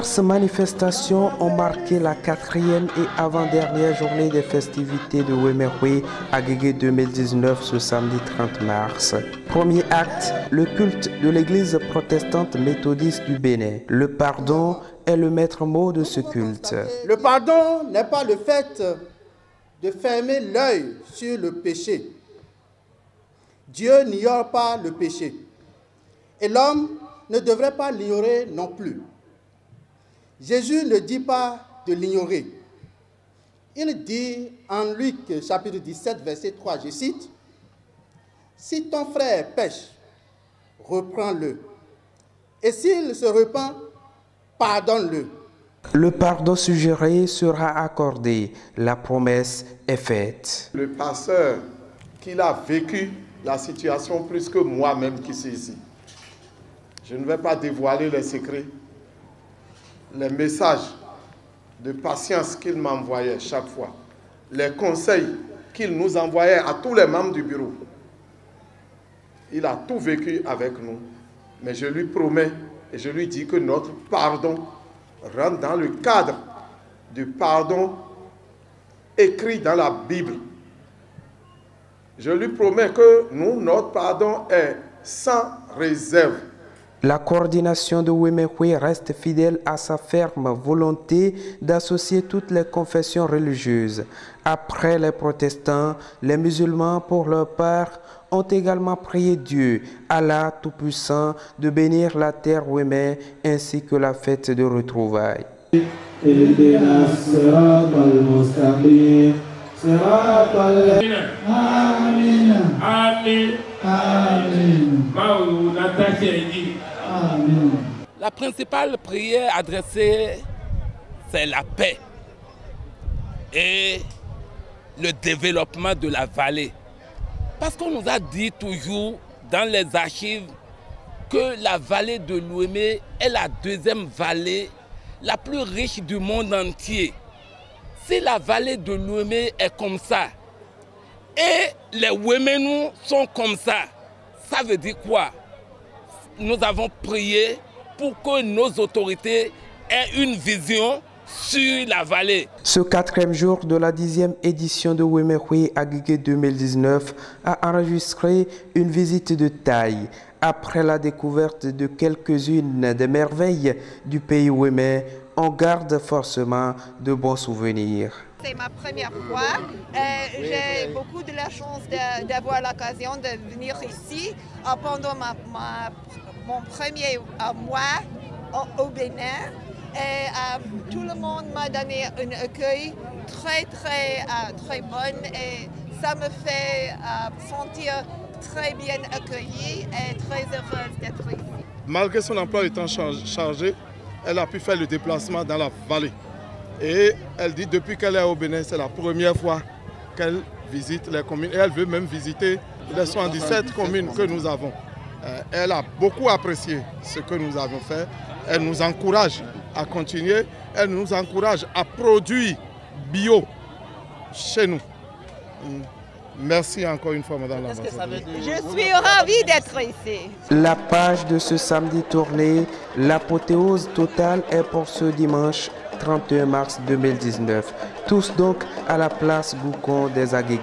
Diverses manifestations ont marqué la 4e et avant-dernière journée des festivités de Wemekwe Agege 2019 ce samedi 30 mars. Premier acte, le culte de l'église protestante méthodiste du Bénin. Le pardon est le maître mot de ce culte. Le pardon n'est pas le fait de fermer l'œil sur le péché. Dieu n'ignore pas le péché. Et l'homme ne devrait pas l'ignorer non plus. Jésus ne dit pas de l'ignorer. Il dit en Luc chapitre 17, verset 3, je cite, « Si ton frère pêche, reprends-le. Et s'il se repent, pardonne-le. » Le pardon suggéré sera accordé. La promesse est faite. Le pasteur, qu'il a vécu la situation plus que moi-même qui suis ici. Je ne vais pas dévoiler les secrets, les messages de patience qu'il m'envoyait chaque fois, les conseils qu'il nous envoyait à tous les membres du bureau. Il a tout vécu avec nous, mais je lui promets et je lui dis que notre pardon rentre dans le cadre du pardon écrit dans la Bible. Je lui promets que nous, notre pardon est sans réserve. La coordination de Wemekwe reste fidèle à sa ferme volonté d'associer toutes les confessions religieuses. Après les protestants, les musulmans, pour leur part, ont également prié Dieu, Allah Tout-Puissant, de bénir la terre Weme ainsi que la fête de retrouvailles. La principale prière adressée, c'est la paix et le développement de la vallée. Parce qu'on nous a dit toujours dans les archives que la vallée de l'Ouémé est la deuxième vallée la plus riche du monde entier. Si la vallée de l'Ouémé est comme ça, et les Ouéménous sont comme ça veut dire quoi? Nous avons prié pour que nos autorités aient une vision sur la vallée. Ce 4e jour de la 10e édition de Wemekwe Agege 2019 a enregistré une visite de taille. Après la découverte de quelques-unes des merveilles du pays Weme, on garde forcément de bons souvenirs. C'est ma première fois. J'ai beaucoup de la chance d'avoir l'occasion de venir ici pendant mon premier mois au Bénin. Et tout le monde m'a donné un accueil très bon et ça me fait sentir très bien accueillie et très heureuse d'être ici. Malgré son emploi étant chargé, elle a pu faire le déplacement dans la vallée. Et elle dit depuis qu'elle est au Bénin, c'est la première fois qu'elle visite les communes. Et elle veut même visiter les 77 communes que nous avons. Elle a beaucoup apprécié ce que nous avons fait. Elle nous encourage à continuer. Elle nous encourage à produire bio chez nous. Merci encore une fois, Madame l'ambassadrice. Je suis ravie d'être ici. La page de ce samedi tournée, l'apothéose totale est pour ce dimanche 31 mars 2019. Tous donc à la place Goucon des Agege.